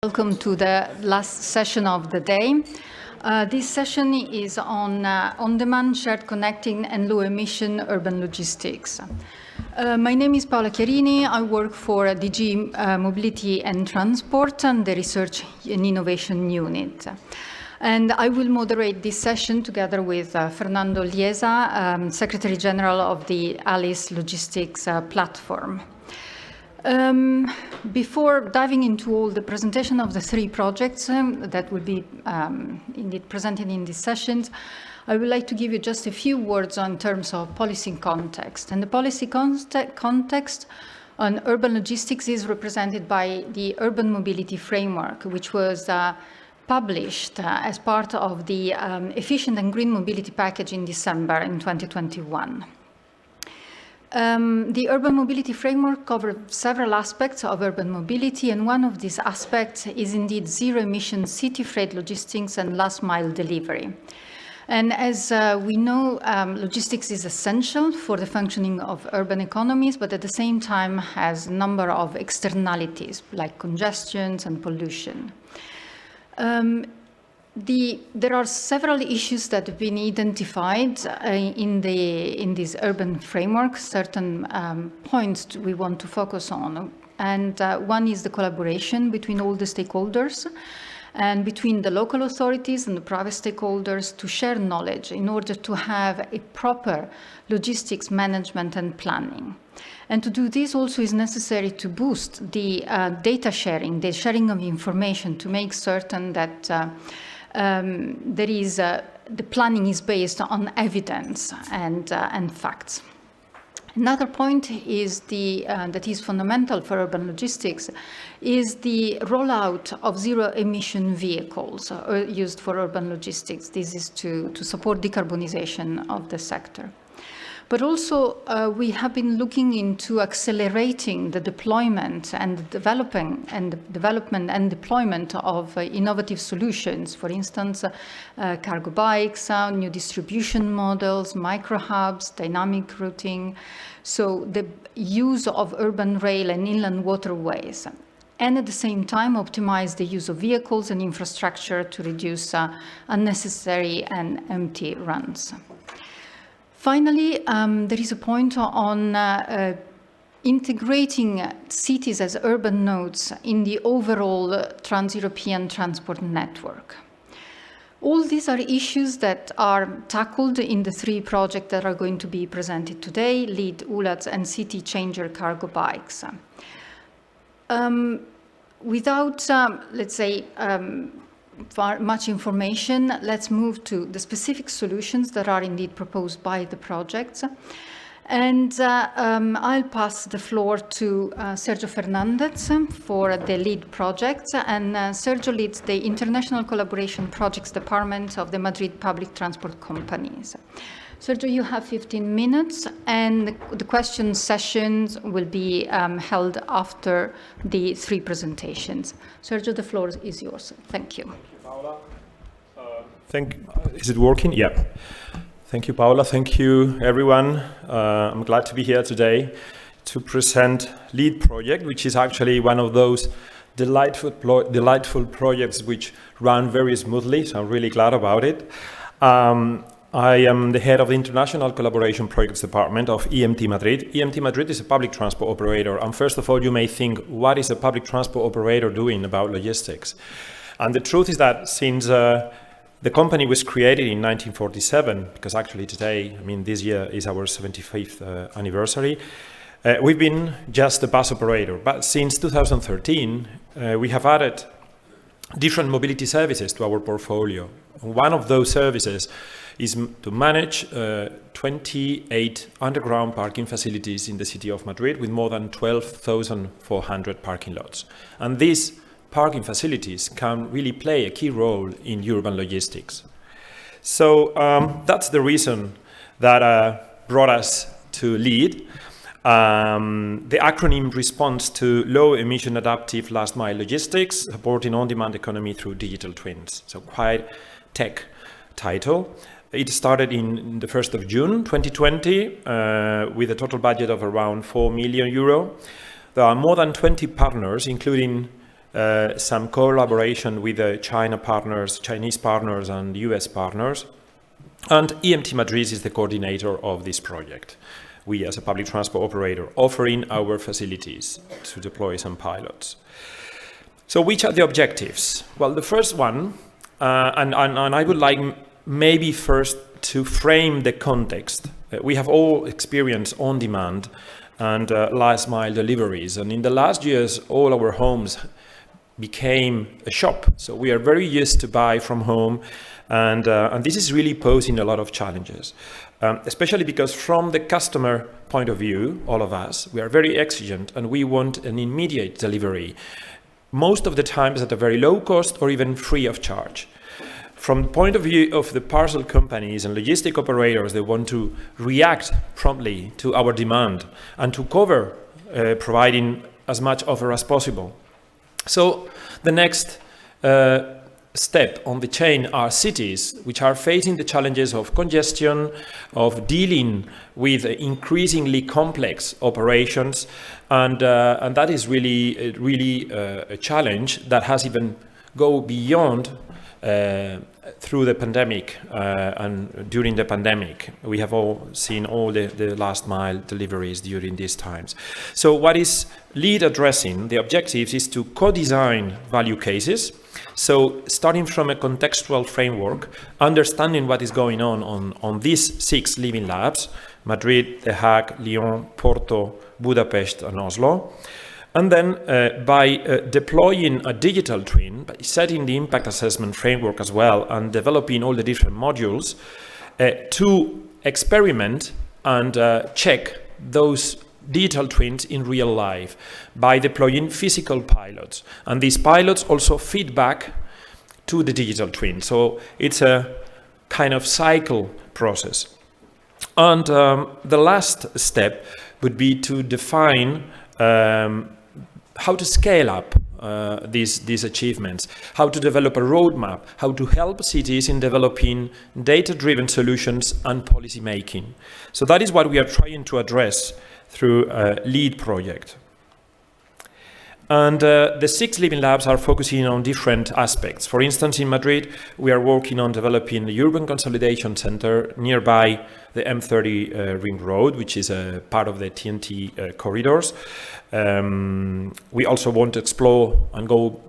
Welcome to the last session of the day. This session is on on-demand, shared, connecting, and low-emission urban logistics. My name is Paola Chiarini. I work for DG Mobility and Transport and the Research and Innovation Unit. And I will moderate this session together with Fernando Liesa, Secretary General of the Alice Logistics Platform. Before diving into all the presentation of the three projects that will be indeed presented in these sessions, I would like to give you just a few words on terms of policy context. And the policy context on urban logistics is represented by the Urban Mobility Framework, which was published as part of the Efficient and Green Mobility Package in December in 2021. The Urban Mobility Framework covers several aspects of urban mobility, and one of these aspects is indeed zero-emission city freight logistics and last-mile delivery. And as we know, logistics is essential for the functioning of urban economies, but at the same time has a number of externalities like congestion and pollution. There are several issues that have been identified in this urban framework, certain points we want to focus on. And one is the collaboration between all the stakeholders and between the local authorities and the private stakeholders to share knowledge in order to have a proper logistics management and planning. And to do this also is necessary to boost the data sharing, the sharing of information, to make certain that the planning is based on evidence and facts. Another point is that is fundamental for urban logistics is the rollout of zero-emission vehicles used for urban logistics. This is to support decarbonization of the sector. But also, we have been looking into accelerating the deployment and development and deployment of innovative solutions. For instance, cargo bikes, new distribution models, micro-hubs, dynamic routing. So the use of urban rail and inland waterways. And at the same time, optimize the use of vehicles and infrastructure to reduce unnecessary and empty runs. Finally, there is a point on integrating cities as urban nodes in the overall trans-European transport network. All these are issues that are tackled in the three projects that are going to be presented today: LEAD, Eulas, and City Changer cargo bikes. Without, let's say, much information, let's move to the specific solutions that are indeed proposed by the projects. And I'll pass the floor to Sergio Fernandez for the LEAD project. And Sergio leads the International Collaboration Projects Department of the Madrid Public Transport Companies. Sergio, you have 15 minutes, and the question sessions will be held after the three presentations. Sergio, the floor is yours. Thank you. Paola. Is it working? Yeah. Thank you, Paola. Thank you, everyone. I'm glad to be here today to present LEAD project, which is actually one of those delightful projects which run very smoothly, so I'm really glad about it. I am the head of the International Collaboration Projects Department of EMT Madrid. EMT Madrid is a public transport operator. And first of all, you may think, what is a public transport operator doing about logistics? And the truth is that since the company was created in 1947, because actually today, this year is our 75th anniversary, we've been just a bus operator. But since 2013, we have added different mobility services to our portfolio. One of those services is to manage 28 underground parking facilities in the city of Madrid with more than 12,400 parking lots. And these parking facilities can really play a key role in urban logistics. So that's the reason that brought us to LEAD. The acronym responds to low emission adaptive last mile logistics, supporting on-demand economy through digital twins. So quite tech title. It started in the 1st of June 2020 with a total budget of around 4 million euro. There are more than 20 partners, including some collaboration with Chinese partners and US partners. And EMT Madrid is the coordinator of this project. We, as a public transport operator, offering our facilities to deploy some pilots. So which are the objectives? Well, the first one, and I would like maybe first to frame the context. We have all experienced on-demand and last mile deliveries. And in the last years, all our homes became a shop. So we are very used to buy from home. And this is really posing a lot of challenges, especially because from the customer point of view, all of us, we are very exigent and we want an immediate delivery, most of the times at a very low cost or even free of charge. From the point of view of the parcel companies and logistic operators, they want to react promptly to our demand and to cover providing as much offer as possible. So the next step on the chain are cities, which are facing the challenges of congestion, of dealing with increasingly complex operations, and that is really a challenge that has even go beyond through the pandemic and during the pandemic. We have all seen all the last mile deliveries during these times. So what is LEAD addressing? The objectives is to co-design value cases. So starting from a contextual framework, understanding what is going on these 6 living labs, Madrid, The Hague, Lyon, Porto, Budapest and Oslo. And then by deploying a digital twin, by setting the impact assessment framework as well and developing all the different modules to experiment and check those digital twins in real life by deploying physical pilots. And these pilots also feed back to the digital twin. So it's a kind of cycle process. And the last step would be to define how to scale up these achievements, how to develop a roadmap, how to help cities in developing data-driven solutions and policy making. So that is what we are trying to address through a LEAD project. And the 6 living labs are focusing on different aspects. For instance, in Madrid, we are working on developing the urban consolidation center nearby the M30 ring road, which is a part of the TNT corridors. We also want to explore and go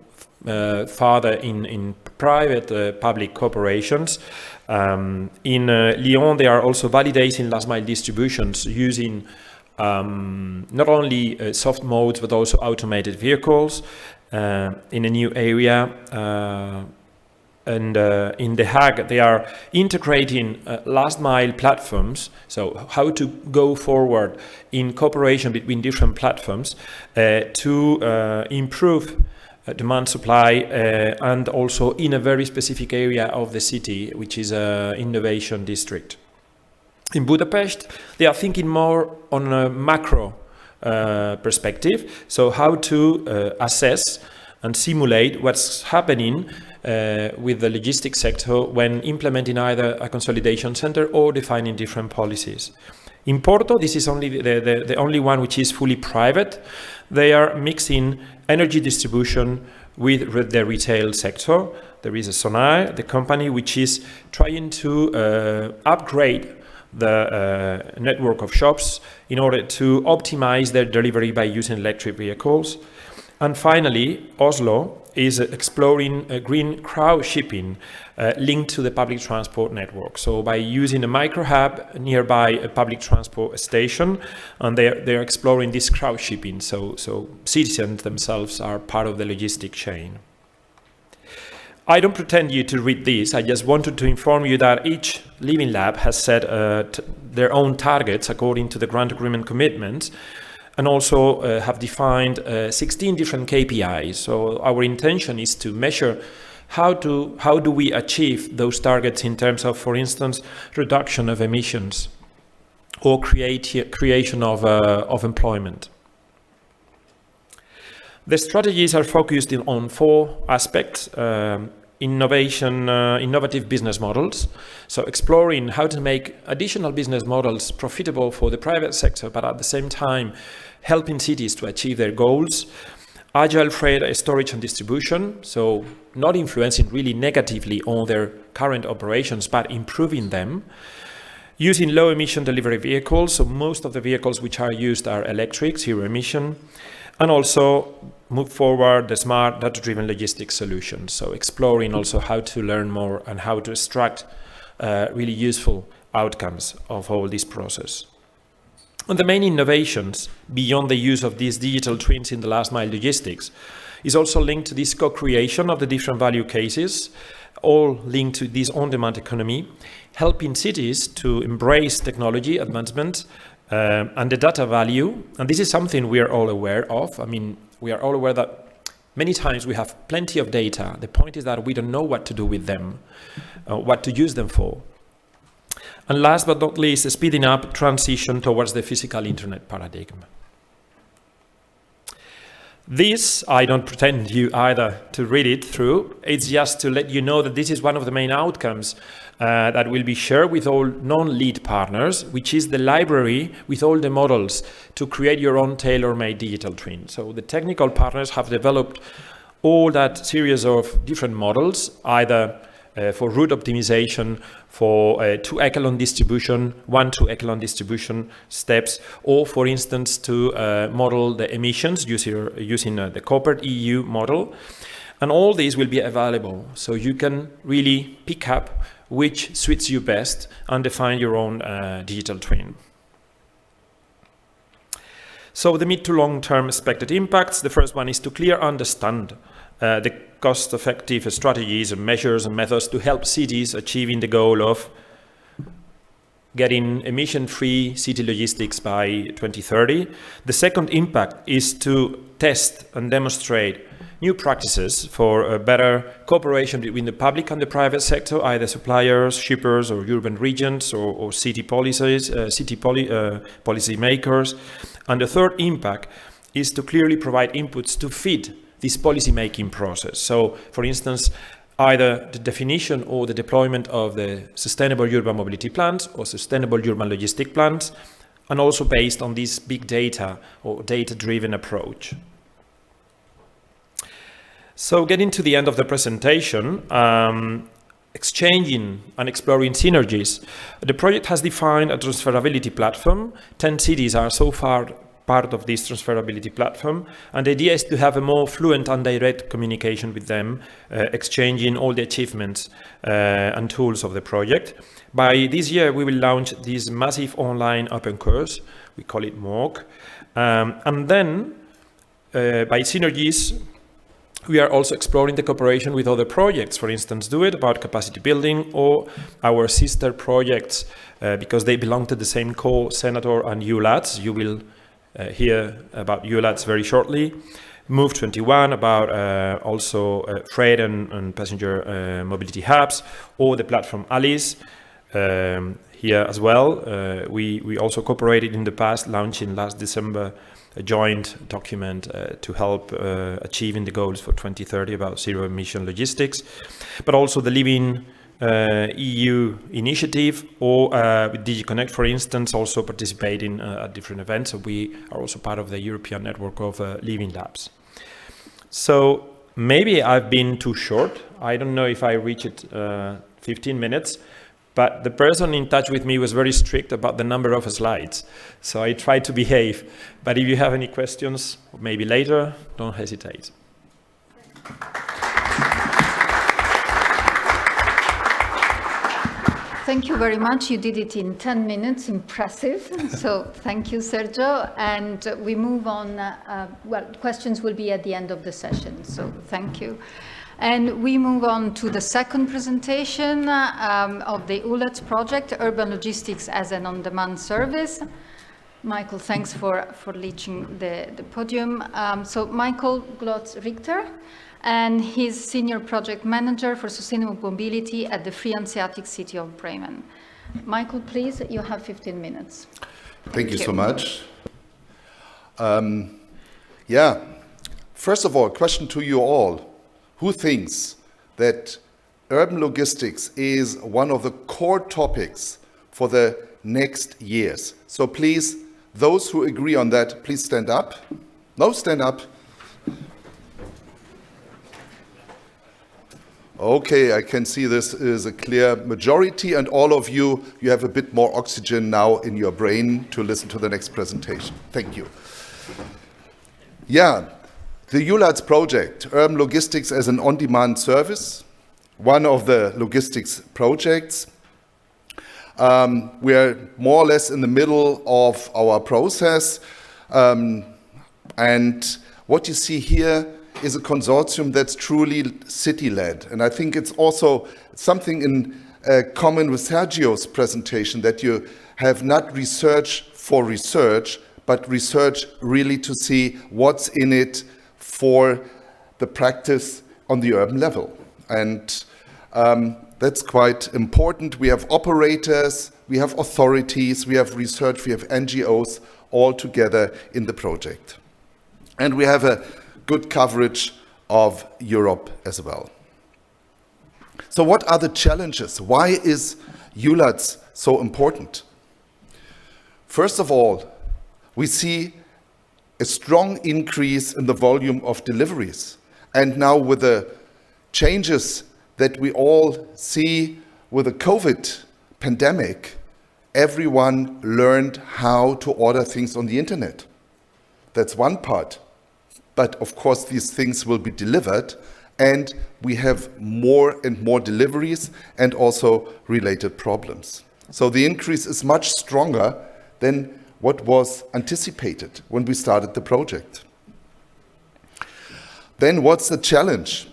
further in private public cooperations. In Lyon, they are also validating last mile distributions using not only soft modes but also automated vehicles in a new area. And in The Hague, they are integrating last mile platforms, so how to go forward in cooperation between different platforms to improve demand supply and also in a very specific area of the city, which is an innovation district. In Budapest, they are thinking more on a macro perspective, so how to assess and simulate what's happening with the logistics sector when implementing either a consolidation center or defining different policies. In Porto, this is only the only one which is fully private. They are mixing energy distribution with the retail sector. There is a Sonae, the company which is trying to upgrade the network of shops in order to optimize their delivery by using electric vehicles. And finally, Oslo is exploring green crowd shipping linked to the public transport network. So by using a micro hub nearby a public transport station, and they're exploring this crowd shipping. So citizens themselves are part of the logistic chain. I don't pretend you to read this. I just wanted to inform you that each living lab has set their own targets according to the grant agreement commitments, and also have defined 16 different KPIs. So our intention is to measure how do we achieve those targets in terms of, for instance, reduction of emissions or creation of employment. The strategies are focused on 4 aspects. Innovative business models. So exploring how to make additional business models profitable for the private sector, but at the same time helping cities to achieve their goals. agile freight storage and distribution, so not influencing really negatively on their current operations, but improving them. Using low emission delivery vehicles, so most of the vehicles which are used are electric, zero emission, and also move forward the smart data-driven logistics solutions. So exploring also how to learn more and how to extract really useful outcomes of all this process. And the main innovations beyond the use of these digital twins in the last mile logistics is also linked to this co-creation of the different value cases, all linked to this on-demand economy, helping cities to embrace technology advancement and the data value. And this is something we are all aware of. I mean, we are all aware that many times we have plenty of data. The point is that we don't know what to do with them, what to use them for. And last but not least, the speeding up transition towards the physical internet paradigm. This, I don't pretend you either to read it through. It's just to let you know that this is one of the main outcomes that will be shared with all non-lead partners, which is the library with all the models to create your own tailor-made digital twin. So the technical partners have developed all that series of different models, either for route optimization, for two echelon distribution, 1-2 echelon distribution steps, or for instance to model the emissions using the corporate EU model. And all these will be available, so you can really pick up which suits you best and define your own digital twin. So the mid to long term expected impacts, the first one is to clearly understand the cost-effective strategies and measures and methods to help cities achieving the goal of getting emission-free city logistics by 2030. The second impact is to test and demonstrate new practices for a better cooperation between the public and the private sector, either suppliers, shippers, or urban regions, or city policies, policy makers. And the third impact is to clearly provide inputs to feed this policy-making process. So, for instance, either the definition or the deployment of the sustainable urban mobility plans or sustainable urban logistic plans, and also based on this big data or data-driven approach. So getting to the end of the presentation, exchanging and exploring synergies, the project has defined a transferability platform. 10 cities are so far part of this transferability platform, and the idea is to have a more fluent and direct communication with them, exchanging all the achievements and tools of the project. By this year, we will launch this massive online open course, we call it MOOC, and then by synergies, we are also exploring the cooperation with other projects, for instance, Do It about capacity building, or our sister projects, because they belong to the same co-senator and Eulas. You will hear about Eulas very shortly. Move 21 about also freight and passenger mobility hubs, or the platform Alice here as well. We also cooperated in the past, launching last December a joint document to help achieving the goals for 2030 about zero emission logistics, but also the Living EU initiative, or with DigiConnect, for instance, also participating at different events. So we are also part of the European network of Living Labs. So maybe I've been too short. I don't know if I reached 15 minutes, but the person in touch with me was very strict about the number of slides. So I tried to behave. But if you have any questions, maybe later, don't hesitate. Thank you very much. You did it in 10 minutes. Impressive. So thank you, Sergio. And we move on. Well, questions will be at the end of the session. So thank you. And we move on to the second presentation of the Eulas project, Urban Logistics as an On-Demand Service. Michael, thanks for reaching the podium. So Michael Glotz-Richter, and he's Senior Project Manager for Sustainable Mobility at the Free Hanseatic City of Bremen. Michael, please, you have 15 minutes. Thank you so much. Yeah, first of all, question to you all. Who thinks that urban logistics is one of the core topics for the next years? So please, those who agree on that, please stand up. No, stand up. Okay, I can see this is a clear majority, and all of you have a bit more oxygen now in your brain to listen to the next presentation. Thank you. Yeah, the Eulas project, urban logistics as an on-demand service, one of the logistics projects. We are more or less in the middle of our process, and what you see here is a consortium that's truly city-led. And I think it's also something in common with Sergio's presentation, that you have not research for research, but research really to see what's in it for the practice on the urban level. And that's quite important. We have operators, we have authorities, we have research, we have NGOs all together in the project. And we have a good coverage of Europe as well. So what are the challenges? Why is Eulas so important? First of all, we see a strong increase in the volume of deliveries. And now with the changes that we all see with the COVID pandemic, everyone learned how to order things on the internet. That's one part. But of course, these things will be delivered, and we have more and more deliveries and also related problems. So the increase is much stronger than what was anticipated when we started the project. Then what's the challenge?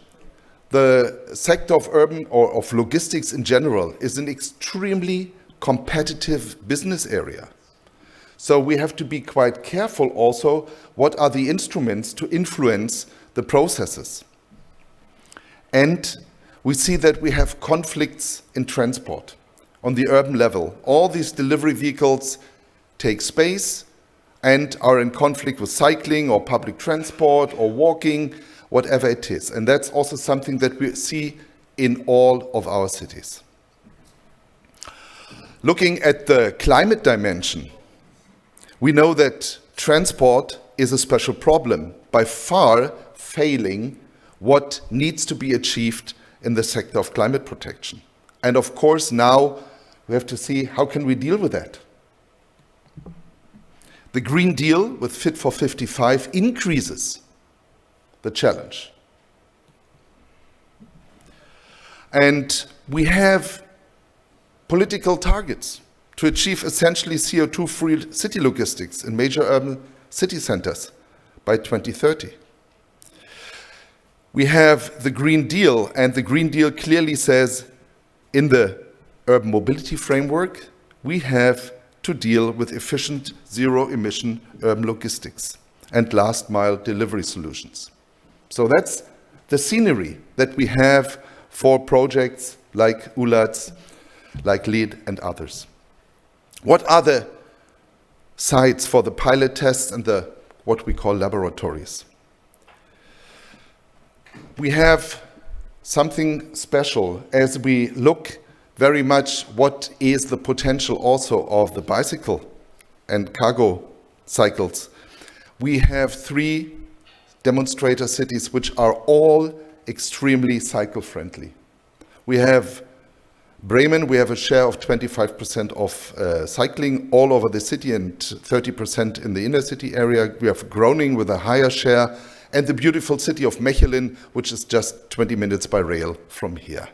The sector of urban or of logistics in general is an extremely competitive business area. So we have to be quite careful also what are the instruments to influence the processes. And we see that we have conflicts in transport on the urban level. All these delivery vehicles take space and are in conflict with cycling or public transport or walking, whatever it is. And that's also something that we see in all of our cities. Looking at the climate dimension, we know that transport is a special problem, by far failing what needs to be achieved in the sector of climate protection. And of course, now we have to see how can we deal with that. The Green Deal with Fit for 55 increases the challenge. And we have political targets to achieve essentially CO2-free city logistics in major urban city centers by 2030. We have the Green Deal, and the Green Deal clearly says in the urban mobility framework, we have to deal with efficient zero-emission urban logistics and last-mile delivery solutions. So that's the scenery that we have for projects like Eulas, like LEAD and others. What are the sites for the pilot tests and the what we call laboratories? We have something special as we look very much what is the potential also of the bicycle and cargo cycles. We have 3 demonstrator cities which are all extremely cycle-friendly. We have Bremen, we have a share of 25% of cycling all over the city and 30% in the inner city area. We have Groningen with a higher share, and the beautiful city of Mechelen, which is just 20 minutes by rail from here.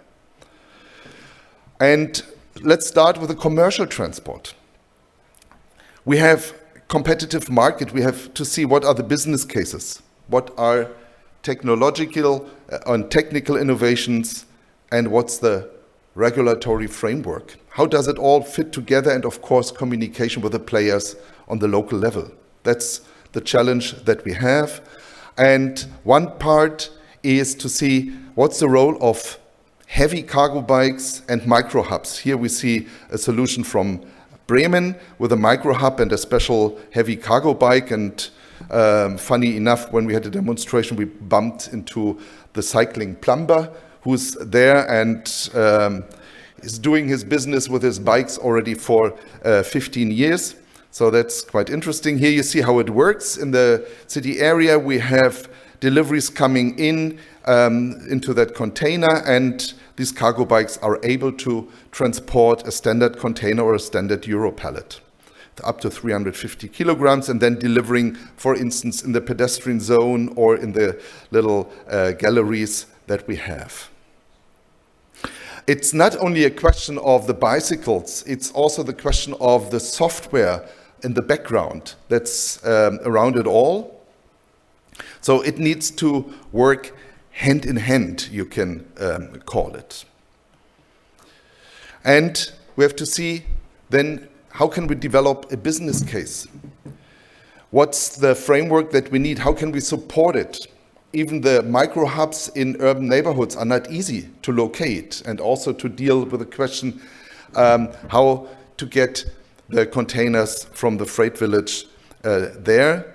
And let's start with the commercial transport. We have competitive market. We have to see what are the business cases, what are technological and technical innovations, and what's the regulatory framework. How does it all fit together? And of course, communication with the players on the local level. That's the challenge that we have. And one part is to see what's the role of heavy cargo bikes and micro hubs. Here we see a solution from Bremen with a micro hub and a special heavy cargo bike. And funny enough, when we had a demonstration, we bumped into the cycling plumber who's there and is doing his business with his bikes already for 15 years. So that's quite interesting. Here you see how it works. In the city area, we have deliveries coming in into that container, and these cargo bikes are able to transport a standard container or a standard Euro pallet up to 350 kilograms, and then delivering, for instance, in the pedestrian zone or in the little galleries that we have. It's not only a question of the bicycles, it's also the question of the software in the background that's around it all. So it needs to work hand in hand, you can call it. And we have to see then, how can we develop a business case? What's the framework that we need? How can we support it? Even the micro hubs in urban neighborhoods are not easy to locate, and also to deal with the question how to get the containers from the freight village there.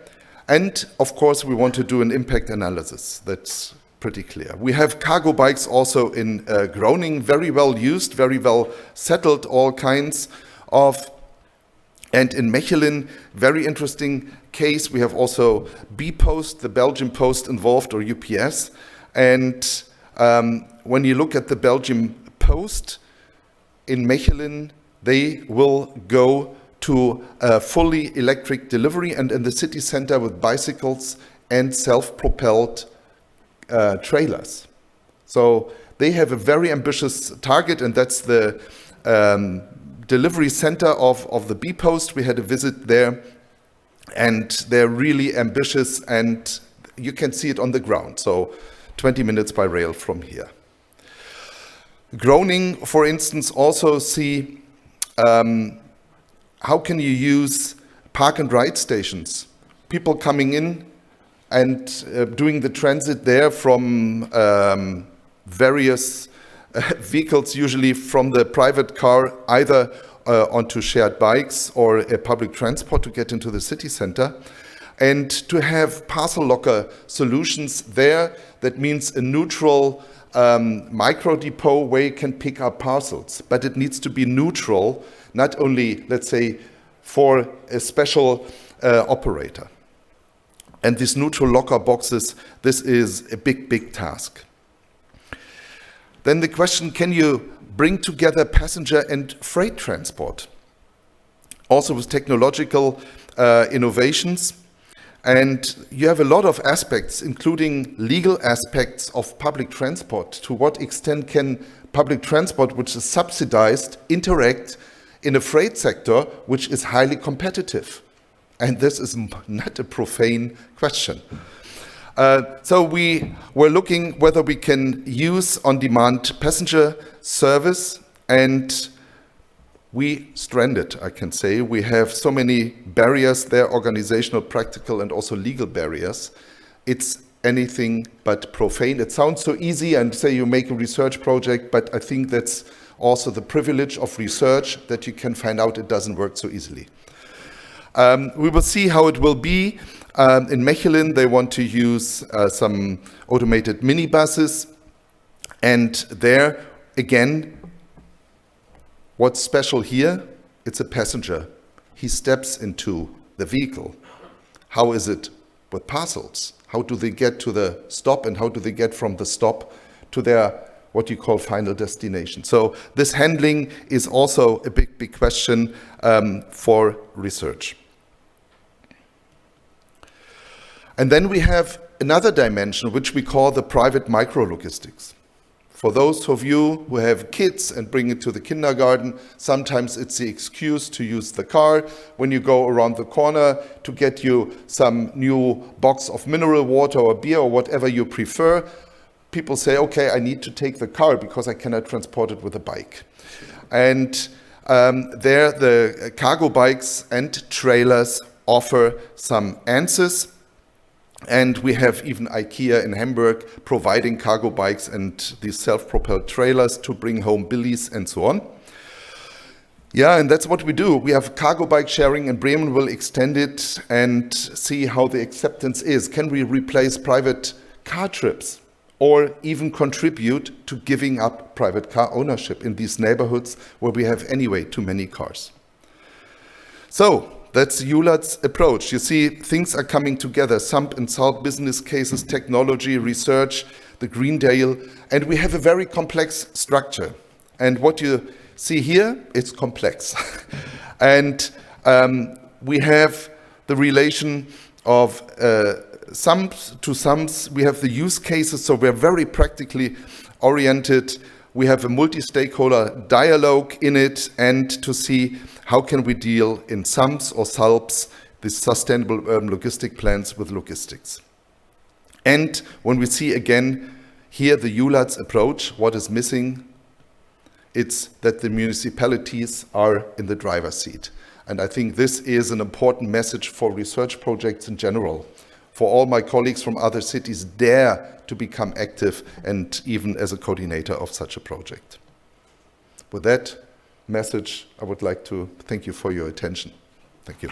And of course, we want to do an impact analysis. That's pretty clear. We have cargo bikes also in Groningen, very well used, very well settled, all kinds of. And in Mechelen, very interesting case, we have also bpost, the Belgian Post involved, or UPS. And when you look at the Belgian Post in Mechelen, they will go to a fully electric delivery, and in the city center with bicycles and self-propelled trailers. So they have a very ambitious target, and that's the delivery center of the bpost. We had a visit there, and they're really ambitious, and you can see it on the ground. So 20 minutes by rail from here. Groningen, for instance, also see how can you use park and ride stations? People coming in and doing the transit there from various vehicles, usually from the private car, either onto shared bikes or a public transport to get into the city center. And to have parcel locker solutions there, that means a neutral micro depot where you can pick up parcels. But it needs to be neutral, not only, let's say, for a special operator. And these neutral locker boxes, this is a big, big task. Then the question, can you bring together passenger and freight transport? Also with technological innovations. And you have a lot of aspects, including legal aspects of public transport. To what extent can public transport, which is subsidized, interact in a freight sector which is highly competitive? And this is not a profane question. So we were looking whether we can use on-demand passenger service, and we stranded, I can say. We have so many barriers there, organizational, practical, and also legal barriers. It's anything but profane. It sounds so easy, and say you make a research project, but I think that's also the privilege of research, that you can find out it doesn't work so easily. We will see how it will be. In Mechelen, they want to use some automated minibuses. And there, again, what's special here? It's a passenger. He steps into the vehicle. How is it with parcels? How do they get to the stop, and how do they get from the stop to their, what you call, final destination? So this handling is also a big, big question for research. And then we have another dimension, which we call the private micro-logistics. For those of you who have kids and bring it to the kindergarten, sometimes it's the excuse to use the car when you go around the corner to get you some new box of mineral water or beer or whatever you prefer. People say, okay, I need to take the car because I cannot transport it with a bike. And there the cargo bikes and trailers offer some answers. And we have even IKEA in Hamburg providing cargo bikes and these self-propelled trailers to bring home billies and so on. Yeah, and that's what we do. We have cargo bike sharing, and Bremen will extend it and see how the acceptance is. Can we replace private car trips, or even contribute to giving up private car ownership in these neighborhoods where we have anyway too many cars? So that's Eulas Approach. You see, things are coming together. Sump and Salt business cases, technology, research. the Greendale, and we have a very complex structure. And what you see here, it's complex. And we have the relation of sums to sums. We have the use cases, so we're very practically oriented. We have a multi-stakeholder dialogue in it, and to see how can we deal in sums or SULPs, the sustainable urban logistic plans with logistics. And when we see again here the Eulas approach, what is missing? It's that the municipalities are in the driver's seat. And I think this is an important message for research projects in general. For all my colleagues from other cities, dare to become active and even as a coordinator of such a project. With that message, I would like to thank you for your attention. Thank you.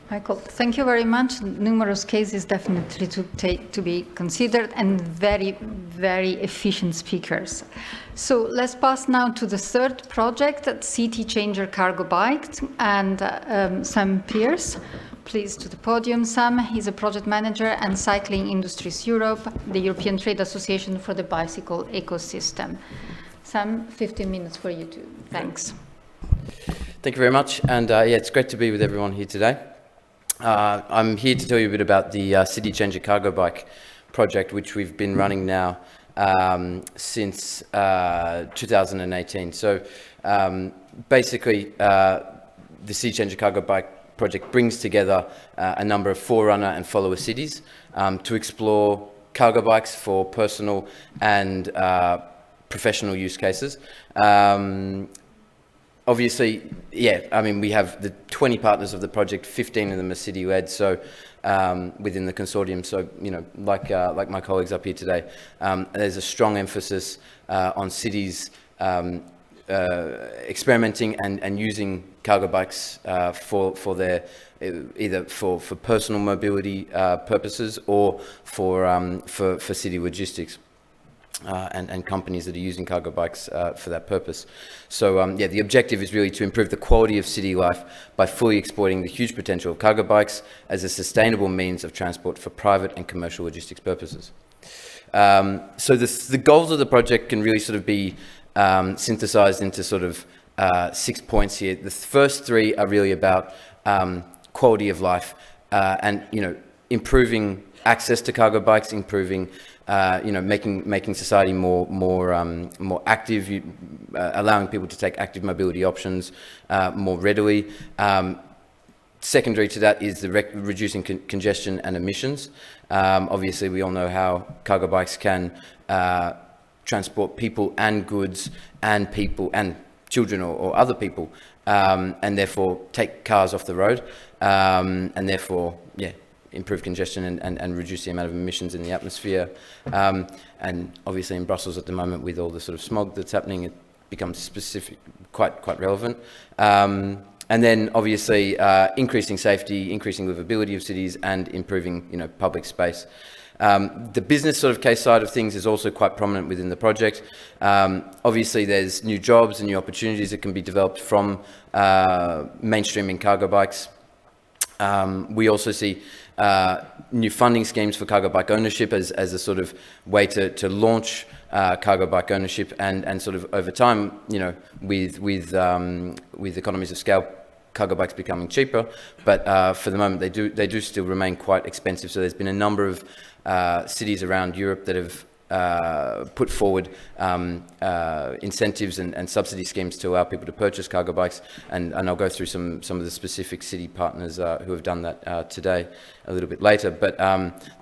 Michael, thank you very much. Numerous cases definitely to be considered, and very, very efficient speakers. So let's pass now to the third project, City Changer Cargo Bike, and Sam Pierce. Please to the podium, Sam. He's a project manager and Cycling Industries Europe, the European Trade Association for the Bicycle Ecosystem. Sam, 15 minutes for you too. Thanks. Thank you very much, and yeah, it's great to be with everyone here today. I'm here to tell you a bit about the City Changer Cargo Bike project, which we've been running now since 2018. So basically, the City Changer Cargo Bike project brings together a number of forerunner and follower cities to explore cargo bikes for personal and professional use cases. Obviously, yeah, I mean, we have the 20 partners of the project, 15 of them are city-led, so within the consortium. So, you know, like my colleagues up here today, there's a strong emphasis on cities experimenting and using cargo bikes for their either for personal mobility purposes or for city logistics. And companies that are using cargo bikes for that purpose. So yeah, the objective is really to improve the quality of city life by fully exploiting the huge potential of cargo bikes as a sustainable means of transport for private and commercial logistics purposes. So the goals of the project can really sort of be synthesized into sort of 6 points here. The first 3 are really about quality of life and, you know, improving access to cargo bikes, improving you know, making society more active, allowing people to take active mobility options more readily. Secondary to that is the reducing congestion and emissions. Obviously, we all know how cargo bikes can transport people and goods and people and children or other people, and therefore take cars off the road, and therefore, yeah, improve congestion and reduce the amount of emissions in the atmosphere. And obviously in Brussels at the moment, with all the sort of smog that's happening, it becomes specific, quite relevant. And then obviously increasing safety, increasing livability of cities, and improving, you know, public space. The business sort of case side of things is also quite prominent within the project. Obviously there's new jobs and new opportunities that can be developed from mainstreaming cargo bikes. We also see new funding schemes for cargo bike ownership as a sort of way to launch cargo bike ownership, and sort of over time, you know, with economies of scale, cargo bikes becoming cheaper, but for the moment they do still remain quite expensive. So there's been a number of cities around Europe that have put forward incentives and subsidy schemes to allow people to purchase cargo bikes, and I'll go through some of the specific city partners who have done that today a little bit later. But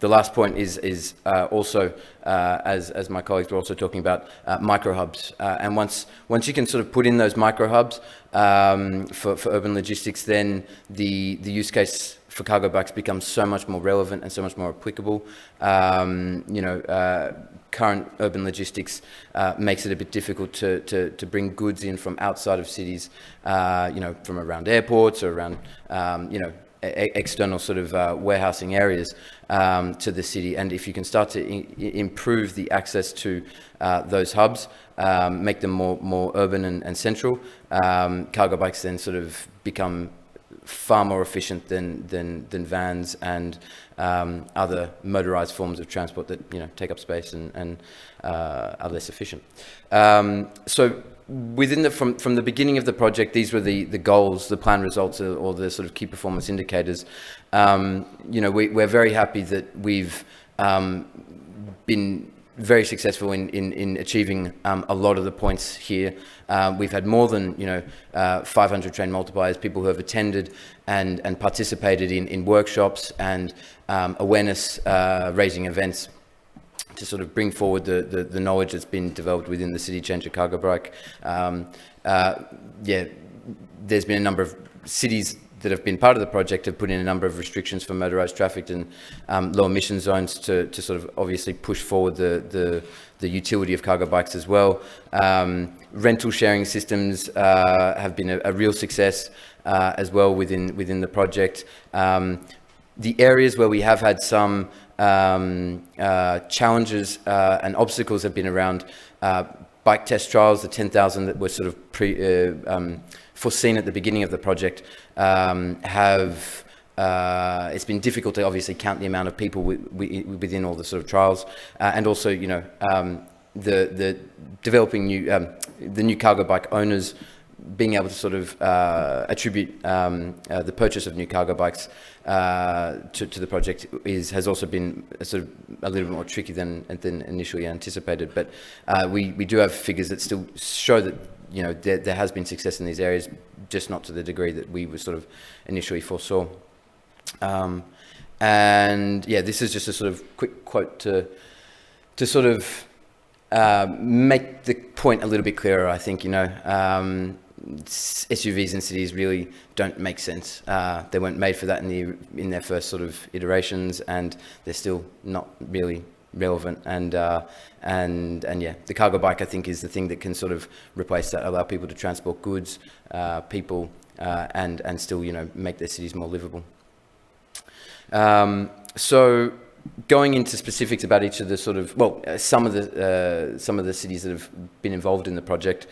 the last point is also, as my colleagues were also talking about, micro hubs, and once you can sort of put in those micro hubs for urban logistics, then the use case for cargo bikes becomes so much more relevant and so much more applicable. You know, current urban logistics makes it a bit difficult to bring goods in from outside of cities, you know, from around airports or around, you know, external sort of warehousing areas to the city. And if you can start to improve the access to those hubs, make them more urban and central, cargo bikes then sort of become far more efficient than vans and other motorized forms of transport that take up space and are less efficient. So within from the beginning of the project, these were the goals, the plan results, or the sort of key performance indicators. We're very happy that we've been very successful in achieving a lot of the points here. We've had more than 500 trained multipliers, people who have attended and participated in workshops and awareness raising events to sort of bring forward the knowledge that's been developed within the City Changer cargo bike. There's been a number of cities that have been part of the project have put in a number of restrictions for motorised traffic and low emission zones to sort of obviously push forward the utility of cargo bikes as well. Rental sharing systems have been a real success as well within the project. The areas where we have had some challenges and obstacles have been around bike test trials, the 10,000 that were sort of foreseen at the beginning of the project. It's been difficult to obviously count the amount of people within all the sort of trials, and also the developing the new cargo bike owners being able to sort of attribute the purchase of new cargo bikes to the project has also been sort of a little bit more tricky than initially anticipated. But we do have figures that still show that there has been success in these areas, just not to the degree that we were sort of initially foresaw. This is just a sort of quick quote to sort of make the point a little bit clearer. I think SUVs in cities really don't make sense. They weren't made for that in their first sort of iterations, and they're still not really relevant. And the cargo bike, I think, is the thing that can sort of replace that, allow people to transport goods, people, and still make their cities more livable. So going into specifics about each of the sort of, some of the cities that have been involved in the project.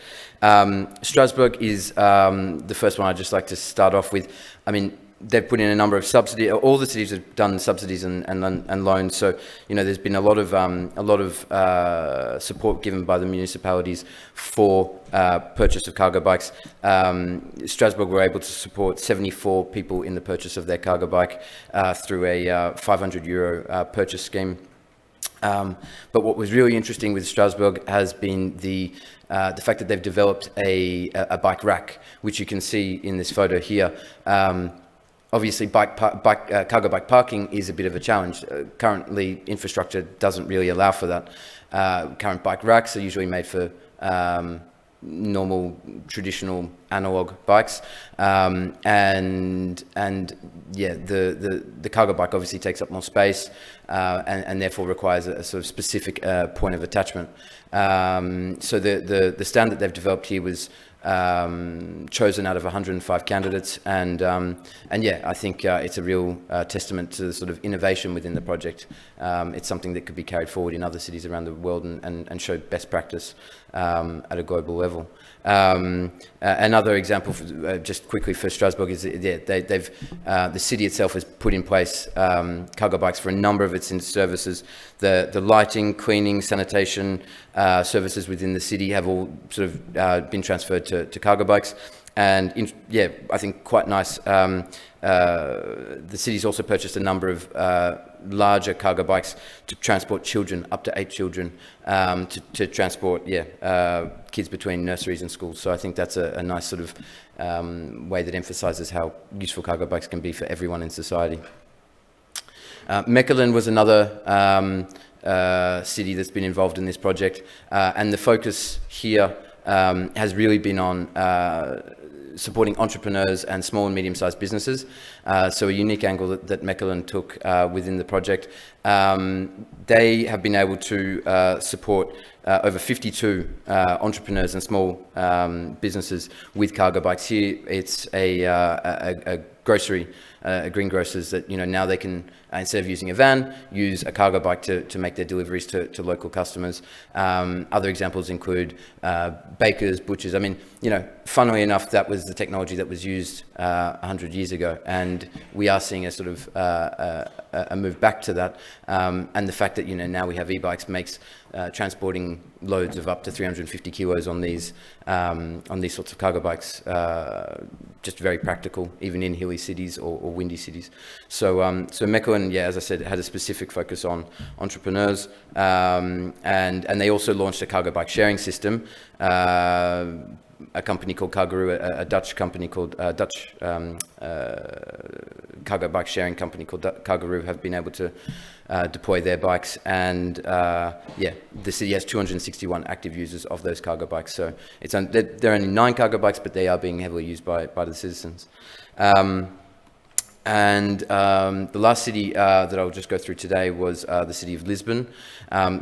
Strasbourg is the first one I'd just like to start off with. I mean, they've put in a number of subsidies. All the cities have done subsidies and loans. So there's been a lot of support given by the municipalities for purchase of cargo bikes. Strasbourg were able to support 74 people in the purchase of their cargo bike through a €500 purchase scheme. But what was really interesting with Strasbourg has been the fact that they've developed a bike rack, which you can see in this photo here. Obviously, cargo bike parking is a bit of a challenge. Currently, infrastructure doesn't really allow for that. Current bike racks are usually made for normal, traditional analog bikes, the cargo bike obviously takes up more space and therefore requires a sort of specific point of attachment. So the stand that they've developed here was chosen out of 105 candidates, and I think it's a real testament to the sort of innovation within the project. It's something that could be carried forward in other cities around the world and show best practice at a global level. Another example, just quickly for Strasbourg, is the city itself has put in place cargo bikes for a number of its services. The lighting, cleaning, sanitation services within the city have all sort of been transferred to cargo bikes. And I think quite nice. The city's also purchased a number of larger cargo bikes to transport children, up to 8 children, to transport kids between nurseries and schools. So I think that's a nice sort of way that emphasises how useful cargo bikes can be for everyone in society. Mechelen was another city that's been involved in this project, and the focus here has really been on supporting entrepreneurs and small and medium-sized businesses. So a unique angle that Mechelen took within the project. They have been able to support over 52 entrepreneurs and small businesses with cargo bikes. Here it's a grocery greengrocers that, you know, now they can, instead of using a van, use a cargo bike to make their deliveries to local customers. Other examples include bakers, butchers. I mean, you know, funnily enough, that was the technology that was used 100 years ago, and we are seeing a sort of a move back to that. And the fact that, you know, now we have e-bikes makes transporting loads of up to 350 kilos on these sorts of cargo bikes just very practical, even in hilly cities or windy cities. So Mechelen, yeah, as I said, had a specific focus on entrepreneurs, and they also launched a cargo bike sharing system. A company called Cargaroo, a Dutch company called Dutch cargo bike sharing company called Cargaroo, have been able to deploy their bikes, and yeah, the city has 261 active users of those cargo bikes. So there are only 9 cargo bikes, but they are being heavily used by the citizens. And the last city that I'll just go through today was the city of Lisbon.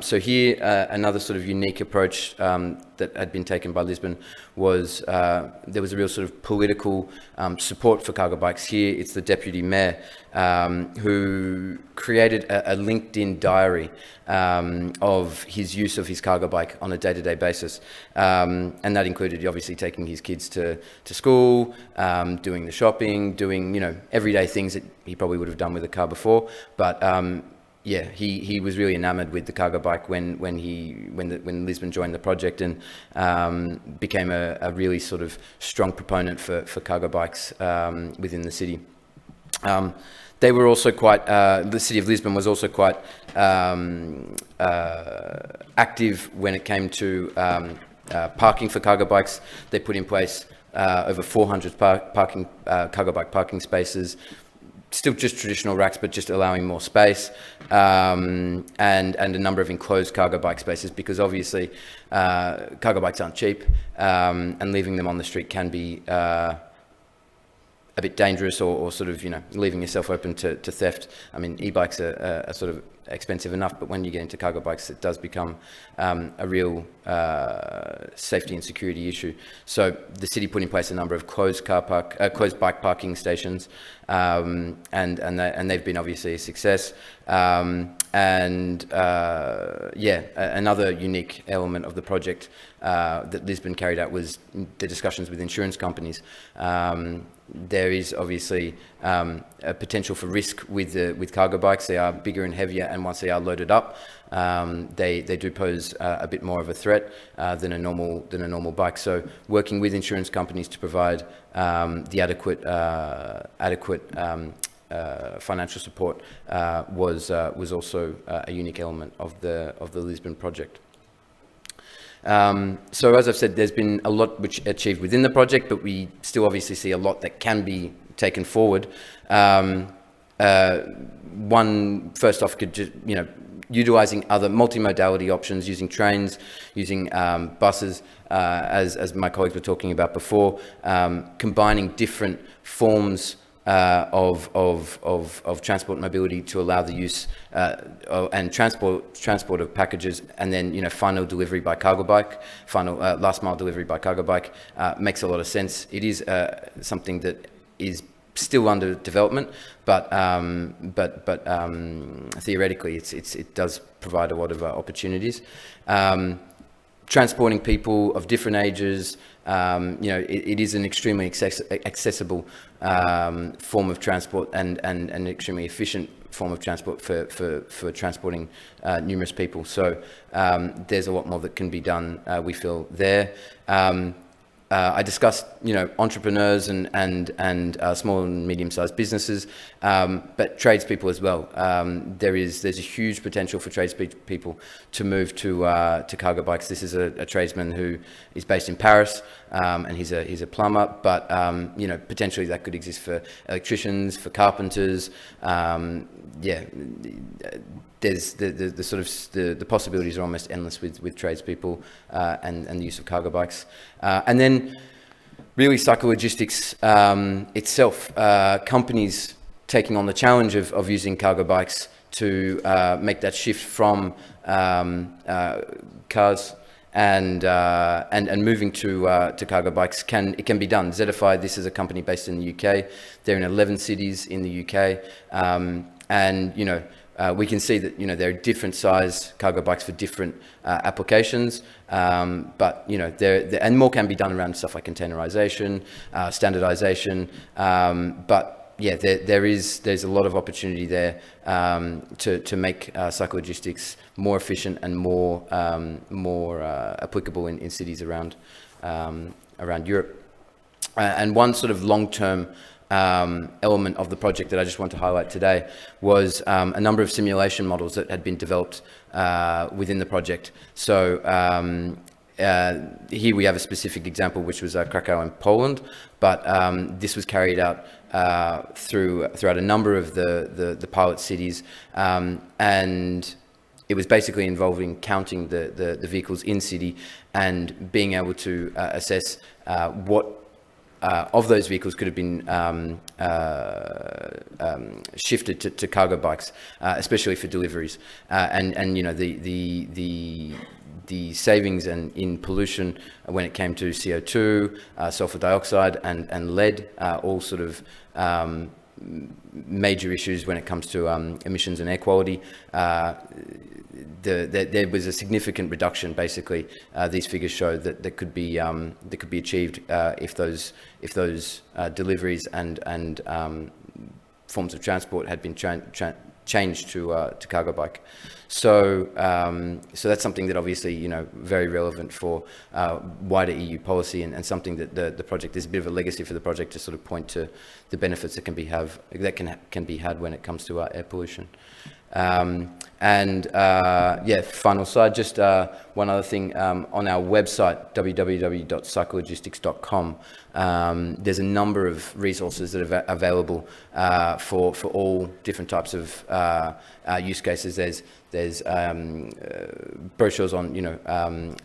So here, another sort of unique approach that had been taken by Lisbon was there was a real sort of political support for cargo bikes. Here, it's the deputy mayor who created a LinkedIn diary of his use of his cargo bike on a day-to-day basis. And that included obviously taking his kids to school, doing the shopping, doing, you know, everyday things that he probably would have done with a car before. But yeah, he was really enamored with the cargo bike when Lisbon joined the project, and became a really sort of strong proponent for cargo bikes within the city. They were also quite, the city of Lisbon was also quite active when it came to parking for cargo bikes. They put in place over 400 cargo bike parking spaces, still just traditional racks, but just allowing more space, and a number of enclosed cargo bike spaces, because obviously cargo bikes aren't cheap, and leaving them on the street can be a bit dangerous, or sort of, you know, leaving yourself open to theft. I mean, e-bikes are sort of expensive enough, but when you get into cargo bikes, it does become a real safety and security issue. So the city put in place a number of closed bike parking stations, and they've been obviously a success. Yeah, another unique element of the project that Lisbon carried out was the discussions with insurance companies. There is obviously a potential for risk with cargo bikes. They are bigger and heavier, and once they are loaded up, they do pose a bit more of a threat than a normal bike. So working with insurance companies to provide the adequate financial support was also a unique element of the Lisbon project. So as I've said, there's been a lot which achieved within the project, but we still obviously see a lot that can be taken forward. One, first off, could just, you know, utilizing other multimodality options, using trains, using buses, as my colleagues were talking about before, combining different forms of transport mobility to allow the use and transport of packages, and then, you know, final delivery by cargo bike, last mile delivery by cargo bike makes a lot of sense. It is something that is still under development, but theoretically it does provide a lot of opportunities. Transporting people of different ages, you know, it is an extremely accessible form of transport, and an extremely efficient form of transport for transporting numerous people. So there's a lot more that can be done, we feel, there. I discussed, you know, entrepreneurs and small and medium-sized businesses, but tradespeople as well. There's a huge potential for tradespeople to move to cargo bikes. This is a tradesman who is based in Paris, and he's a plumber, but you know, potentially that could exist for electricians, for carpenters. Yeah, there's the sort of the possibilities are almost endless with tradespeople and the use of cargo bikes. And then really psychologistics itself, companies taking on the challenge of using cargo bikes to make that shift from cars and moving to cargo bikes can be done. Zedify, this is a company based in the UK. They're in 11 cities in the UK, and we can see that there are different size cargo bikes for different applications, but and more can be done around stuff like containerization, standardization, but yeah, there's a lot of opportunity there to make psychologistics more efficient and more applicable in cities around Europe. And one sort of long-term element of the project that I just want to highlight today was a number of simulation models that had been developed within the project. So here we have a specific example, which was Krakow in Poland, but this was carried out throughout a number of the pilot cities, and it was basically involving counting the vehicles in city and being able to assess what of those vehicles could have been shifted to cargo bikes, especially for deliveries, and the savings in pollution when it came to CO2, sulfur dioxide, and lead, all sort of major issues when it comes to emissions and air quality. There was a significant reduction. Basically, these figures show that could be achieved if those deliveries and forms of transport had been changed to cargo bike. So that's something that obviously very relevant for wider EU policy, and something that the project, there's a bit of a legacy for the project to sort of point to the benefits that can be had when it comes to air pollution. Final slide, just one other thing, on our website, www.psychologistics.com, there's a number of resources that are available for all different types of use cases. There's brochures on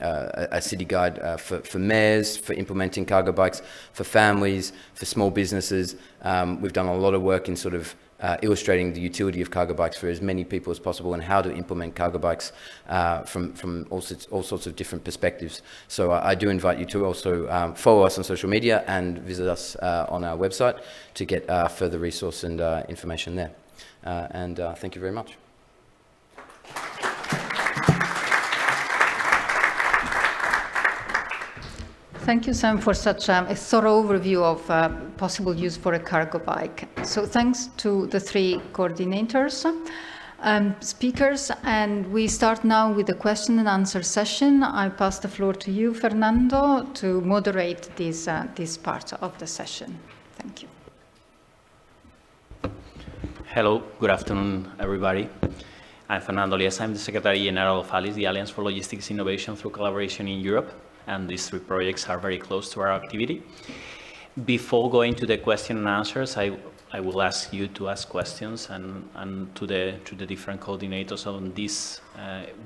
a city guide for mayors, for implementing cargo bikes, for families, for small businesses. We've done a lot of work in sort of illustrating the utility of cargo bikes for as many people as possible, and how to implement cargo bikes from all sorts of different perspectives. So I do invite you to also follow us on social media and visit us on our website to get further resource and information there. Thank you very much. Thank you, Sam, for such a thorough overview of possible use for a cargo bike. So thanks to the three coordinators, speakers, and we start now with the question and answer session. I pass the floor to you, Fernando, to moderate this part of the session. Thank you. Hello, good afternoon, everybody. I'm Fernando Liesa. I'm the Secretary General of ALICE, the Alliance for Logistics Innovation through Collaboration in Europe, and these three projects are very close to our activity. Before going to the question and answers, I will ask you to ask questions and to the different coordinators on these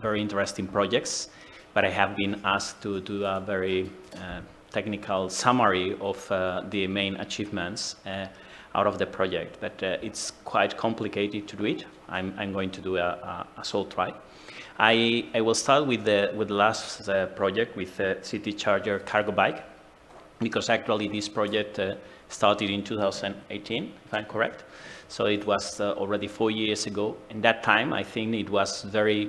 very interesting projects. But I have been asked to do a very technical summary of the main achievements out of the project, but it's quite complicated to do it. I'm going to do a sole try. I will start with the last project, with the City Charger cargo bike, because actually this project started in 2018, if I'm correct. So it was already 4 years ago. In that time, I think it was very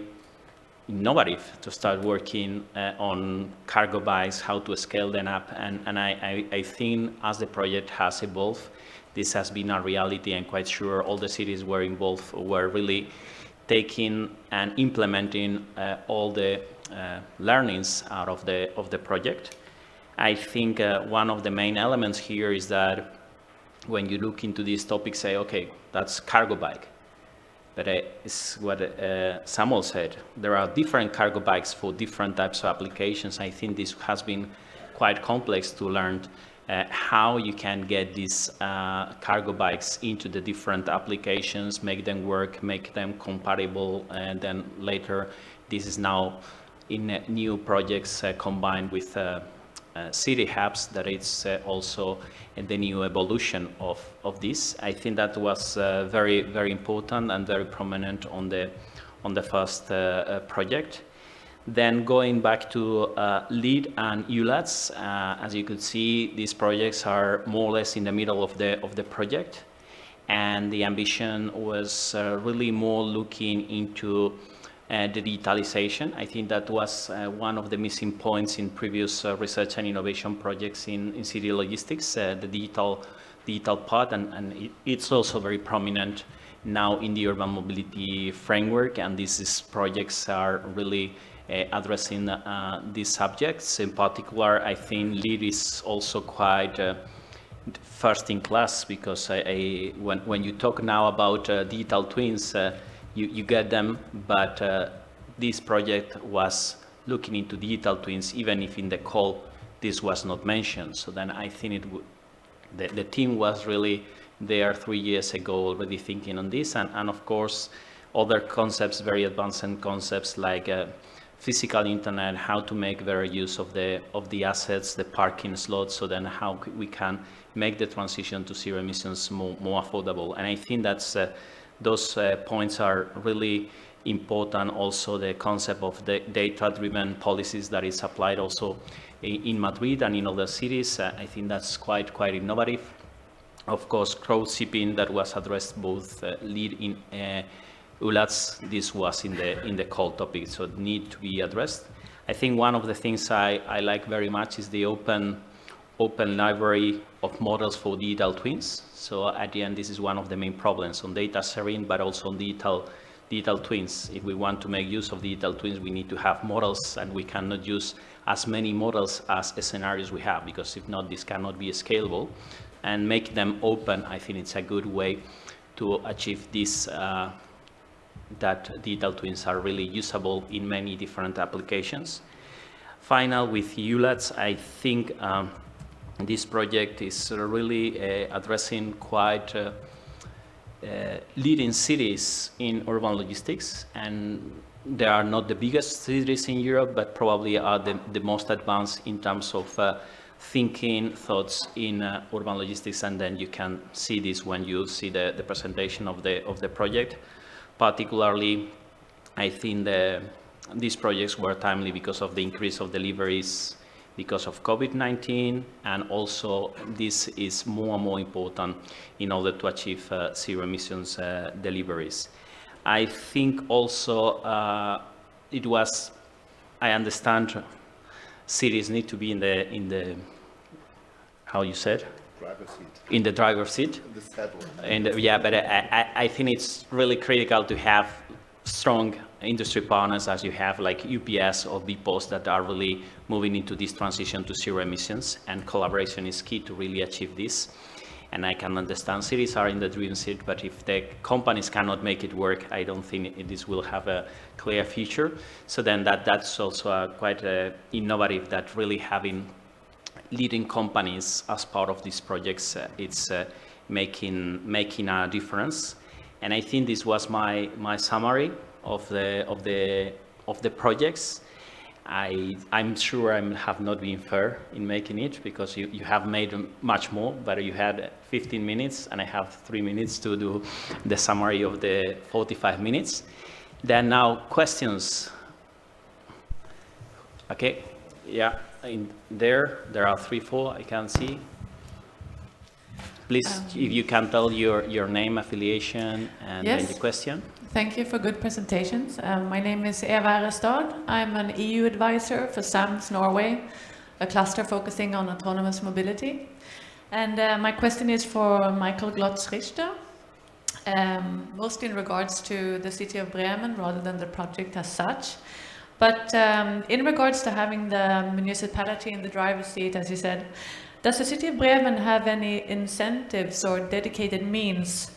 innovative to start working on cargo bikes, how to scale them up. And I think as the project has evolved, this has been a reality. I'm quite sure all the cities were involved were really taking and implementing all the learnings out of the project. I think one of the main elements here is that when you look into these topics, say, okay, that's cargo bike. But it's what Samuel said. There are different cargo bikes for different types of applications. I think this has been quite complex to learn how you can get these cargo bikes into the different applications, make them work, make them compatible, and then later this is now in new projects combined with city hubs, that it's also the new evolution of this. I think that was very, very important and very prominent on the first project. Then going back to LEAD and Eulas, as you could see, these projects are more or less in the middle of the project, and the ambition was really more looking into the digitalization. I think that was one of the missing points in previous research and innovation projects in city logistics, the digital part, and it's also very prominent now in the urban mobility framework, and these projects are really addressing these subjects. In particular, I think LEAD is also quite first in class, because when you talk now about digital twins, you get them, but this project was looking into digital twins, even if in the call this was not mentioned. So then I think the team was really there 3 years ago already thinking on this, and of course other concepts, very advanced concepts like physical internet, how to make better use of the assets, the parking slots, so then how we can make the transition to zero emissions more affordable. And I think that's those points are really important. Also the concept of the data-driven policies that is applied also in Madrid and in other cities. I think that's quite innovative. Of course, crowd shipping that was addressed both LEAD in Eulas, this was in the call topic, so it need to be addressed. I think one of the things I like very much is the open library of models for digital twins. So at the end, this is one of the main problems on data sharing, but also on digital twins. If we want to make use of digital twins, we need to have models, and we cannot use as many models as scenarios we have, because if not, this cannot be scalable. And make them open, I think it's a good way to achieve this, that digital twins are really usable in many different applications. Final, with Eulas, I think this project is really addressing quite leading cities in urban logistics, and they are not the biggest cities in Europe, but probably are the most advanced in terms of thinking thoughts in urban logistics. And then you can see this when you see the presentation of the project. Particularly, I think these projects were timely because of the increase of deliveries because of COVID-19, and also this is more and more important in order to achieve zero emissions deliveries. I think also I understand cities need to be in the how you said? Driver's seat. In the driver's seat. In the saddle. And yeah, but I think it's really critical to have strong industry partners, as you have like UPS or bpost, that are really moving into this transition to zero emissions, and collaboration is key to really achieve this. And I can understand cities are in the driver's seat, but if the companies cannot make it work, I don't think this will have a clear future. So then that's also quite innovative, that really having leading companies as part of these projects, it's making a difference. And I think this was my summary of the projects. I'm sure I have not been fair in making it, because you have made much more, but you had 15 minutes and I have 3 minutes to do the summary of the 45 minutes. Then now questions. Okay, yeah, there are 3, 4 I can see. Please, if you can tell your name, affiliation, and yes. then the question. Thank you for good presentations. My name is Eva Arestad. I'm an EU advisor for SAMS Norway, a cluster focusing on autonomous mobility. And my question is for Michael Glotz-Richter, mostly in regards to the city of Bremen rather than the project as such. But in regards to having the municipality in the driver's seat, as you said, does the city of Bremen have any incentives or dedicated means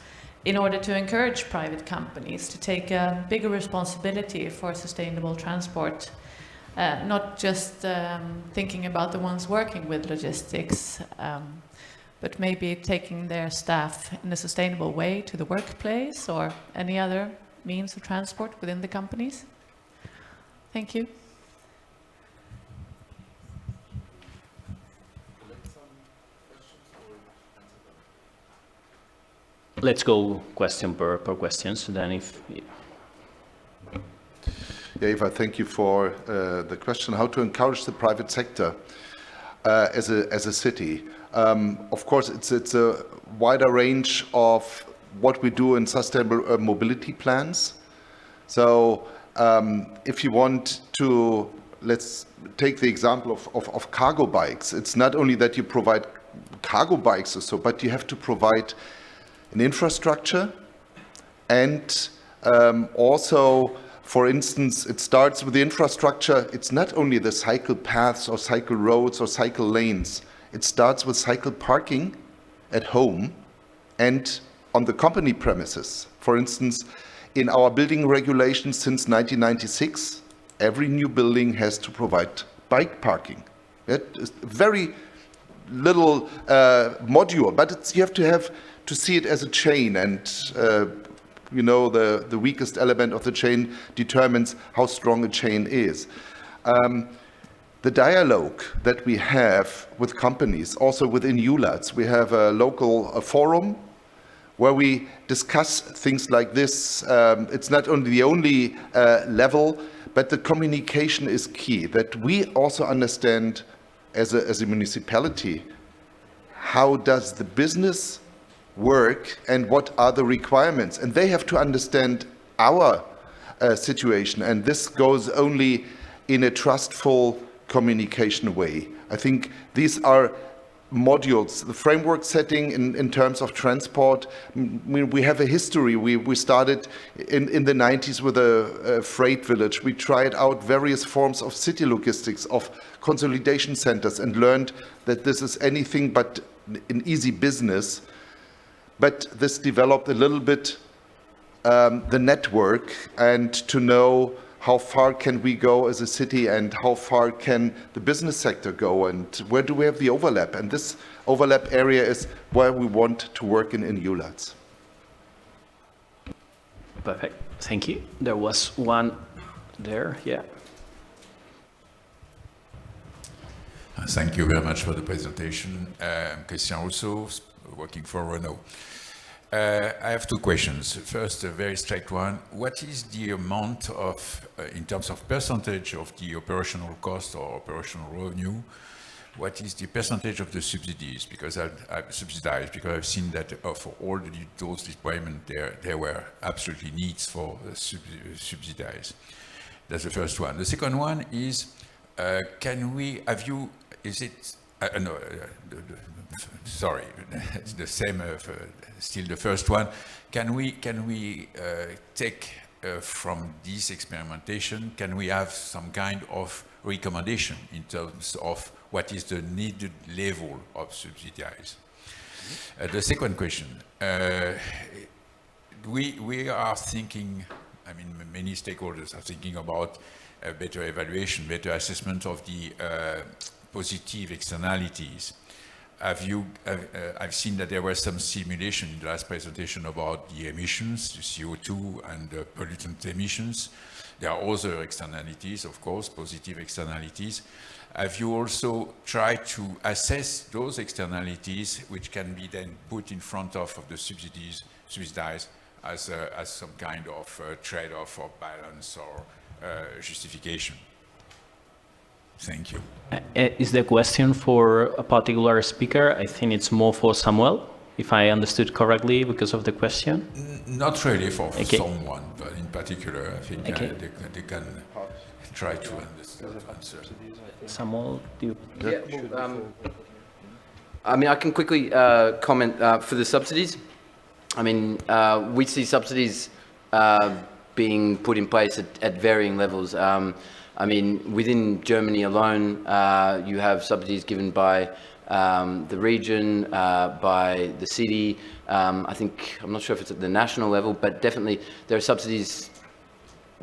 in order to encourage private companies to take a bigger responsibility for sustainable transport, not just thinking about the ones working with logistics, but maybe taking their staff in a sustainable way to the workplace or any other means of transport within the companies? Thank you. Let's go question per question. So then, if Yeah, Eva, thank you for the question. How to encourage the private sector as a city? Of course, it's a wider range of what we do in sustainable mobility plans. So if you want to, let's take the example of cargo bikes. It's not only that you provide cargo bikes or so, but you have to provide an infrastructure and also, for instance, it starts with the infrastructure. It's not only the cycle paths or cycle roads or cycle lanes. It starts with cycle parking at home and on the company premises. For instance, in our building regulations since 1996, every new building has to provide bike parking. It is very little module, but you have to see it as a chain, and you know, the weakest element of the chain determines how strong a chain is. The dialogue that we have with companies, also within Eulas, we have a local forum where we discuss things like this. It's not only the only level, but the communication is key, that we also understand as a municipality, how does the business work and what are the requirements? And they have to understand our situation, and this goes only in a trustful communication way. I think these are modules, the framework setting in terms of transport. We have a history. We started in the 90s with a freight village. We tried out various forms of city logistics, of consolidation centers, and learned that this is anything but an easy business. But this developed a little bit the network, and to know how far can we go as a city and how far can the business sector go, and where do we have the overlap? And this overlap area is where we want to work in Eulas. Perfect. Thank you. There was one there. Yeah. Thank you very much for the presentation. I'm Christian Rousseau, working for Renault. I have two questions. First, a very straight one. What is the amount of, in terms of percentage of the operational cost or operational revenue, what is the percentage of the subsidies? Because I've subsidized, because I've seen that for all those deployment, there were absolutely needs for subsidize. That's the first one. The second one is, sorry, it's the same, still the first one. Can we take from this experimentation, can we have some kind of recommendation in terms of what is the needed level of subsidies? The second question, we are thinking, I mean, many stakeholders are thinking about a better evaluation, better assessment of the positive externalities. I've seen that there was some simulation in the last presentation about the emissions, the CO2 and the pollutant emissions. There are other externalities, of course, positive externalities. Have you also tried to assess those externalities, which can be then put in front of the subsidies as some kind of trade-off or balance or justification? Thank you. Is the question for a particular speaker? I think it's more for Samuel, if I understood correctly, because of the question. Not really for someone, but in particular, I think they can try to answer. Samuel, do you? Yeah, I mean, I can quickly comment for the subsidies. I mean, we see subsidies being put in place at varying levels. I mean, within Germany alone, you have subsidies given by the region, by the city. I'm not sure if it's at the national level, but definitely there are subsidies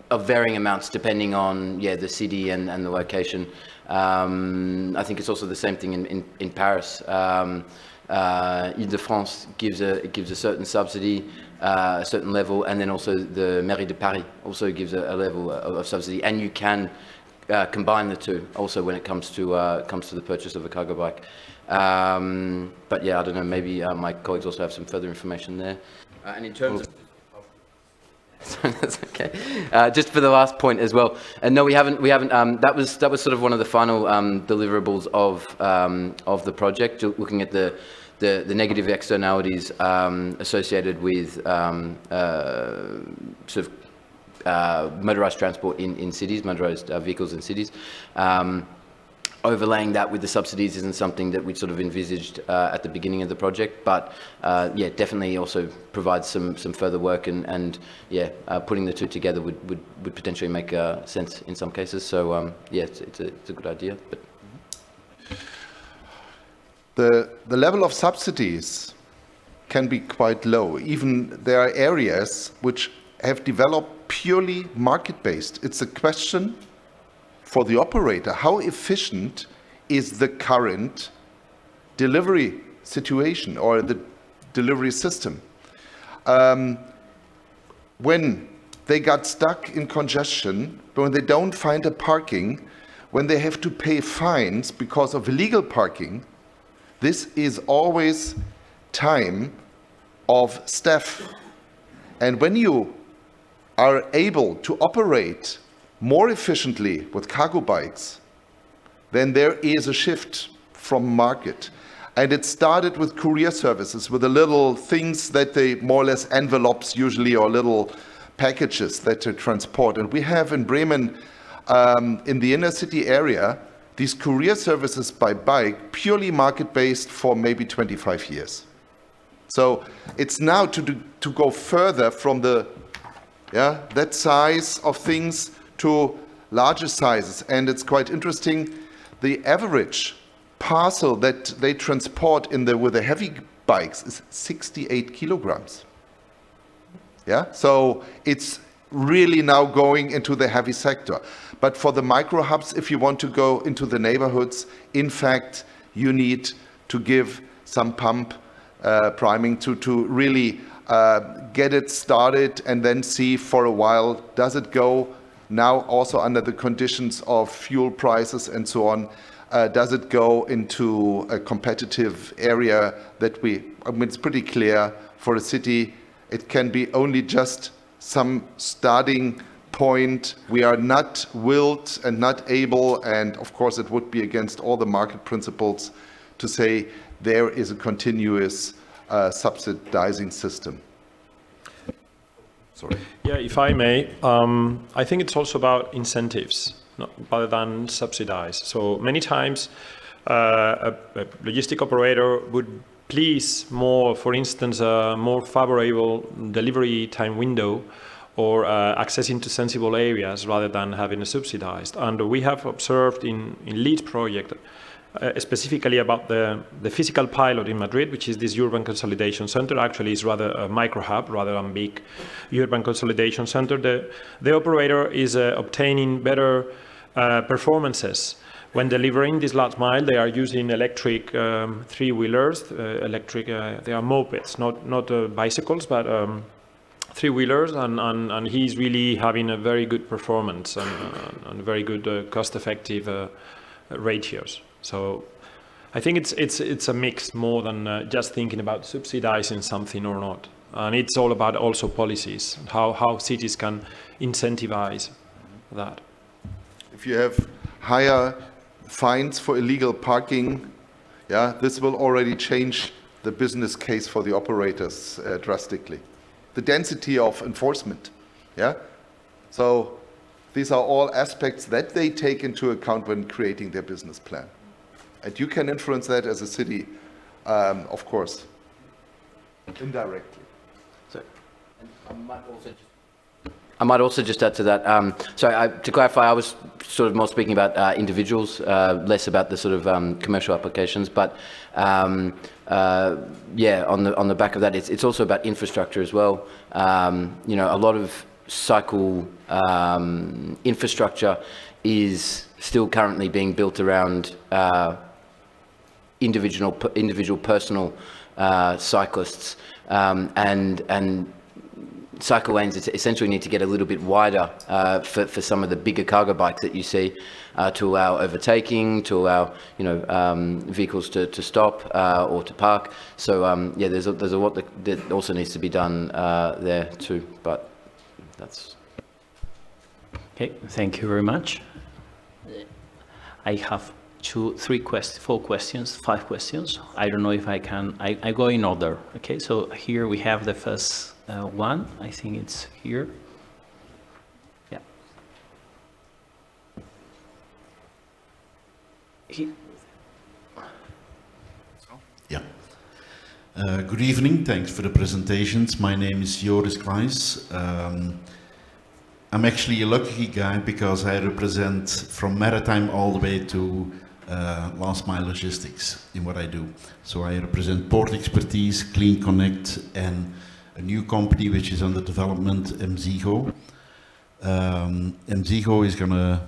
of varying amounts depending on the city and the location. I think it's also the same thing in Paris. Ile-de-France gives a certain subsidy, a certain level, and then also the Mairie de Paris also gives a level of subsidy, and you can combine the two also when it comes to the purchase of a cargo bike. But yeah, I don't know, maybe my colleagues also have some further information there. And in terms of That's okay. Just for the last point as well. And no, we haven't. That was sort of one of the final deliverables of the project, looking at the negative externalities associated with sort of motorised transport in cities, motorised vehicles in cities. Overlaying that with the subsidies isn't something that we sort of envisaged at the beginning of the project, but yeah, definitely also provides some further work, and yeah, putting the two together would potentially make sense in some cases. So yeah, it's a good idea. But the level of subsidies can be quite low. Even there are areas which have developed purely market-based. It's a question for the operator, how efficient is the current delivery situation or the delivery system? When they got stuck in congestion, when they don't find a parking, when they have to pay fines because of illegal parking, this is always time of staff. And when you are able to operate more efficiently with cargo bikes, then there is a shift from market. And it started with courier services, with the little things that they more or less envelopes usually, or little packages that they transport. And we have in Bremen, in the inner city area, these courier services by bike, purely market-based for maybe 25 years. So it's now to go further from that size of things to larger sizes. And it's quite interesting, the average parcel that they transport with the heavy bikes is 68 kilograms. Yeah, so it's really now going into the heavy sector. But for the micro hubs, if you want to go into the neighborhoods, in fact, you need to give some pump priming to really get it started, and then see for a while, does it go now also under the conditions of fuel prices and so on, does it go into a competitive area that it's pretty clear for a city, it can be only just some starting point. We are not willed and not able, and of course it would be against all the market principles to say there is a continuous subsidizing system. Sorry. Yeah, if I may, I think it's also about incentives rather than subsidize. So many times a logistic operator would please more, for instance, a more favorable delivery time window or access into sensible areas rather than having a subsidized. And we have observed in LEAD project, specifically about the physical pilot in Madrid, which is this urban consolidation center. Actually, is rather a micro hub rather than big urban consolidation center. The operator is obtaining better performances when delivering this last mile. They are using electric three-wheelers. They are mopeds, not bicycles, but three-wheelers, and he's really having a very good performance and very good cost-effective ratios. So I think it's a mix more than just thinking about subsidizing something or not. And it's all about also policies, how cities can incentivize that. If you have higher fines for illegal parking, this will already change the business case for the operators drastically. The density of enforcement, So these are all aspects that they take into account when creating their business plan. And you can influence that as a city, of course, indirectly. So, I might also just add to that. To clarify, I was sort of more speaking about individuals, less about the sort of commercial applications. But on the back of that, it's also about infrastructure as well. A lot of cycle infrastructure is still currently being built around individual personal cyclists, and cycle lanes essentially need to get a little bit wider for some of the bigger cargo bikes that you see, to allow overtaking, to allow vehicles to stop or to park. So there's a lot that also needs to be done there too. But That's okay. Thank you very much. I have 5 questions. I don't know if I can. I go in order. Okay, so here we have the first one. I think it's here. Yeah. Yeah. Good evening. Thanks for the presentations. My name is Joris Kleijs. I'm actually a lucky guy because I represent from maritime all the way to last mile logistics in what I do. So I represent port expertise, Clean Connect, and a new company which is under development, MZIGO. MZIGO is going to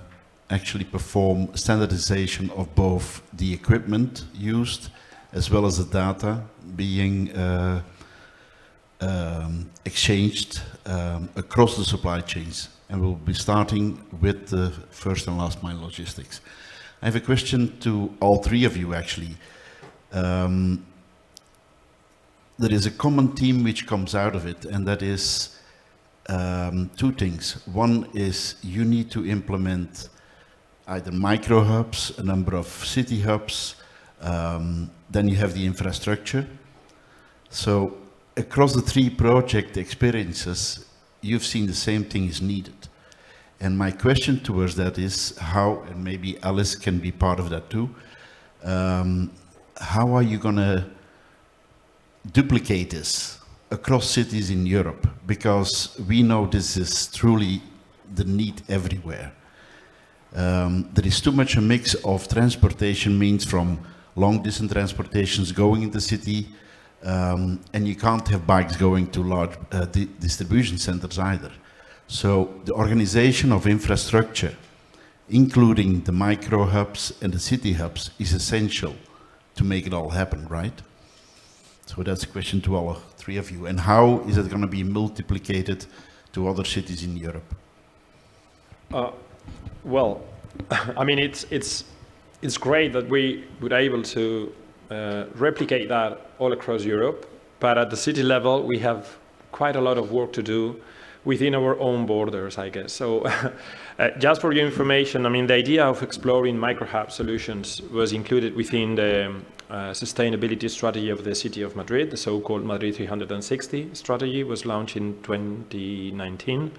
actually perform standardization of both the equipment used as well as the data being exchanged across the supply chains. And we'll be starting with the first and last mile logistics. I have a question to all three of you actually. There is a common theme which comes out of it, and that is 2 things. One is you need to implement either micro hubs, a number of city hubs, then you have the infrastructure. So across the 3 project experiences, you've seen the same thing is needed. And my question towards that is how, and maybe Alice can be part of that too, how are you going to duplicate this across cities in Europe? Because we know this is truly the need everywhere. There is too much a mix of transportation means from long distance transportations going in the city, and you can't have bikes going to large distribution centers either. So the organization of infrastructure, including the micro hubs and the city hubs, is essential to make it all happen, right? So that's a question to all 3 of you. And how is it going to be multiplicated to other cities in Europe? Well, I mean, it's great that we were able to replicate that all across Europe, but at the city level, we have quite a lot of work to do within our own borders, I guess. So just for your information, I mean, the idea of exploring micro-hub solutions was included within the sustainability strategy of the city of Madrid. The so-called Madrid 360 strategy was launched in 2019.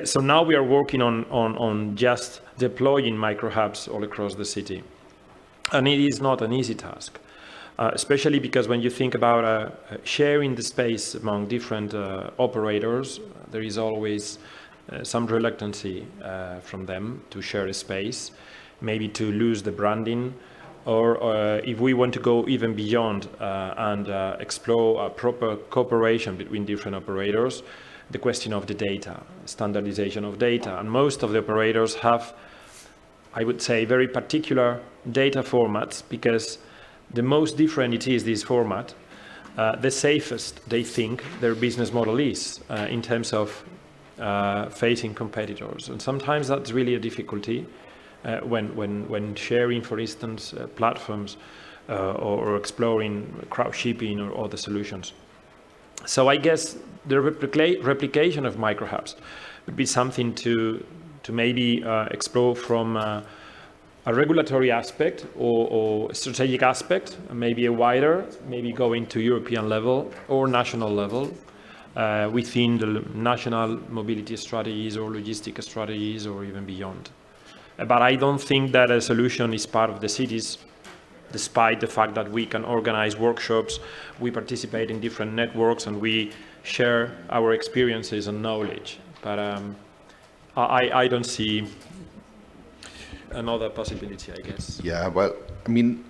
So now we are working on just deploying micro-hubs all across the city. And it is not an easy task, especially because when you think about sharing the space among different operators, there is always some reluctancy from them to share a space, maybe to lose the branding, or if we want to go even beyond and explore a proper cooperation between different operators, the question of the data, standardization of data. And most of the operators have, I would say, very particular data formats, because the most different it is this format, the safest they think their business model is in terms of facing competitors. And sometimes that's really a difficulty when sharing, for instance, platforms or exploring crowd shipping or other solutions. So I guess the replication of micro-hubs would be something to maybe explore from a regulatory aspect or strategic aspect, maybe a wider, maybe going to European level or national level within the national mobility strategies or logistic strategies or even beyond. But I don't think that a solution is part of the cities, despite the fact that we can organize workshops, we participate in different networks, and we share our experiences and knowledge. But I don't see another possibility, I guess. Yeah, well, I mean,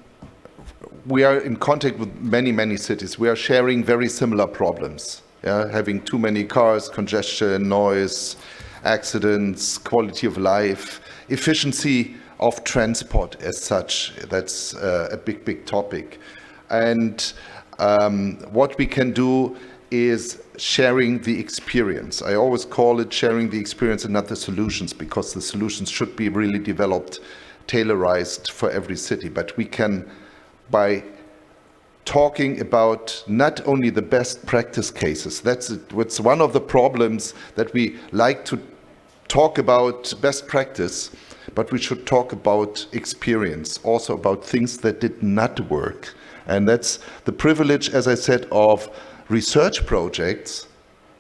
we are in contact with many, many cities. We are sharing very similar problems. Yeah, having too many cars, congestion, noise, accidents, quality of life, efficiency of transport as such. That's a big, big topic. And what we can do is sharing the experience. I always call it sharing the experience and not the solutions, because the solutions should be really developed, tailorized for every city. But we can, by talking about not only the best practice cases. That's one of the problems, that we like to talk about best practice, but we should talk about experience, also about things that did not work. And that's the privilege, as I said, of research projects,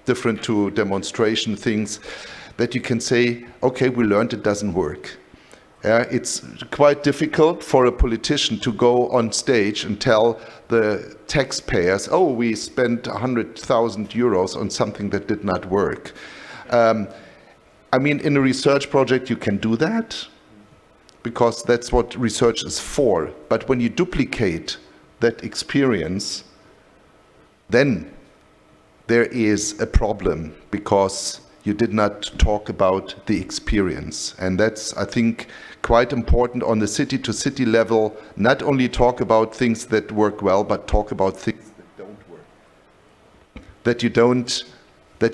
different to demonstration things, that you can say, okay, we learned it doesn't work. It's quite difficult for a politician to go on stage and tell the taxpayers, oh, we spent 100,000 euros on something that did not work. I mean, in a research project, you can do that, because that's what research is for. But when you duplicate that experience, then there is a problem, because you did not talk about the experience. And that's, I think, quite important on the city-to-city level, not only talk about things that work well, but talk about things that don't work. That you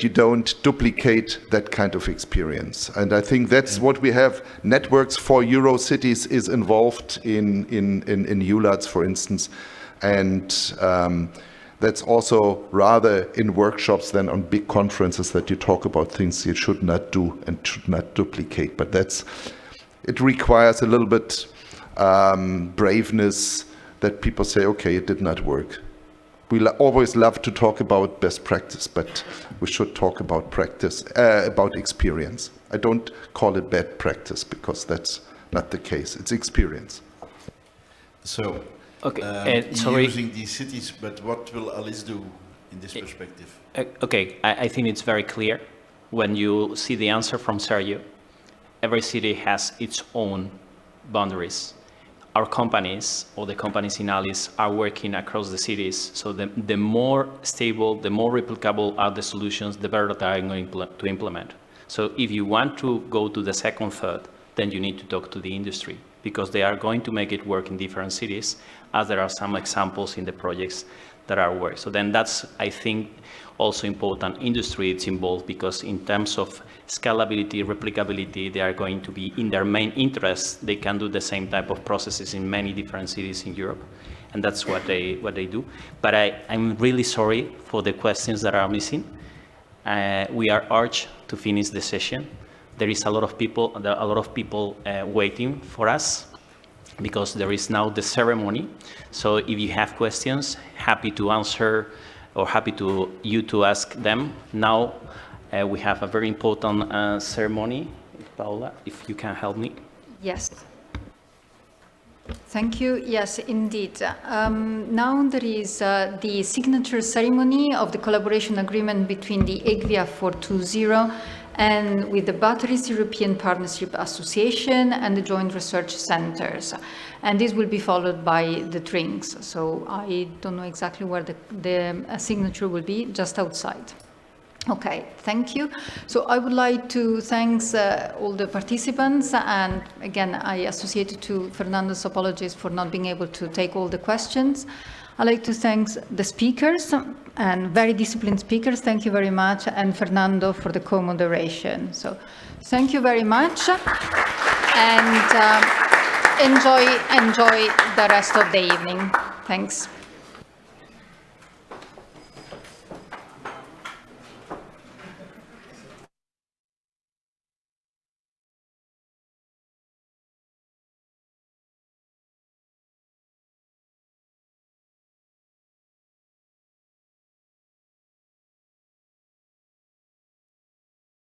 don't duplicate that kind of experience. And I think that's what we have. Networks for Euro cities is involved in Eulas, for instance. And that's also rather in workshops than on big conferences, that you talk about things you should not do and should not duplicate. But it requires a little bit braveness, that people say, okay, it did not work. We always love to talk about best practice, but we should talk about practice, about experience. I don't call it bad practice, because that's not the case. It's experience. So, okay, sorry. Using these cities, but what will Alice do in this perspective? Okay, I think it's very clear. When you see the answer from Sergio, every city has its own boundaries. Our companies, or the companies in Alice, are working across the cities. So the more stable, the more replicable are the solutions, the better they are going to implement. So if you want to go to the second, third, then you need to talk to the industry, because they are going to make it work in different cities, as there are some examples in the projects that are work. So then that's, I think, also important. Industry is involved, because in terms of scalability, replicability, they are going to be in their main interests. They can do the same type of processes in many different cities in Europe, and that's what they do. But I'm really sorry for the questions that are missing. We are urged to finish the session. There is a lot of people waiting for us, because there is now the ceremony. So if you have questions, happy to answer, or happy to ask them. Now we have a very important ceremony. Paula, if you can help me. Yes. Thank you. Yes, indeed. Now there is the signature ceremony of the collaboration agreement between the EGVIA 420 and with the Batteries European Partnership Association and the Joint Research Centers. And this will be followed by the drinks. So I don't know exactly where the signature will be, just outside. Okay, thank you. So I would like to thank all the participants, and again, I associate it to Fernando's apologies for not being able to take all the questions. I'd like to thank the speakers, and very disciplined speakers. Thank you very much, and Fernando for the co-moderation. So thank you very much, and enjoy the rest of the evening. Thanks.